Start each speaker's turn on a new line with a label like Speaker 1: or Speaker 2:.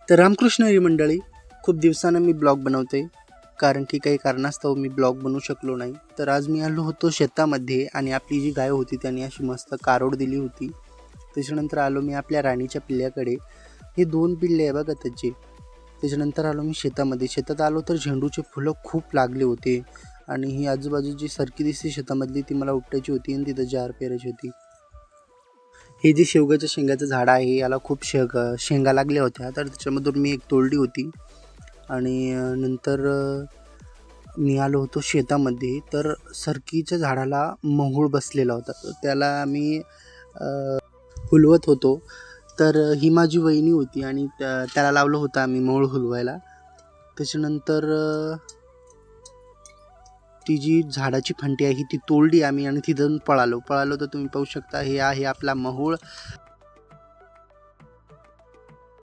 Speaker 1: तर रामकृष्ण हरी मंडळी, खूप दिवसानं मी ब्लॉग बनवते कारण की काही कारणास्तव मी ब्लॉग बनवू शकलो नाही. तर आज मी आलो होतो शेतामध्ये आणि आपली जी गाय होती त्याने अशी मस्त कारोड दिली होती. त्याच्यानंतर आलो मी आपल्या राणीच्या पिल्ल्याकडे. हे 2 पिल्ले आहे बघा त्याचे. त्याच्यानंतर आलो मी शेतामध्ये. शेतात आलो तर झेंडूचे फुलं खूप लागले होते आणि ही आजूबाजूची सरकी दिसते शेतामधली ती मला उपटायची होती आणि तिथं जार पेरायची होती. हे जे शेवग्याच्या शेंगाचं झाड आहे याला खूप शेंगा लागल्या होत्या, तर त्याच्यामधून मी एक तोडली होती आणि नंतर मी आलो होतो शेतामध्ये. तर सरकीच्या झाडाला महूळ बसलेला होता, तर त्याला मी हुलवत होतो. तर ही माझी वहिनी होती आणि त्याला लावलं होतं आम्ही महूळ हुलवायला. त्याच्यानंतर ती जी झाडाची फांटी आहे ती तोडली आम्ही आणि तिथून पळालो तर तुम्ही पाहू शकता हे आहे आपला महूळ.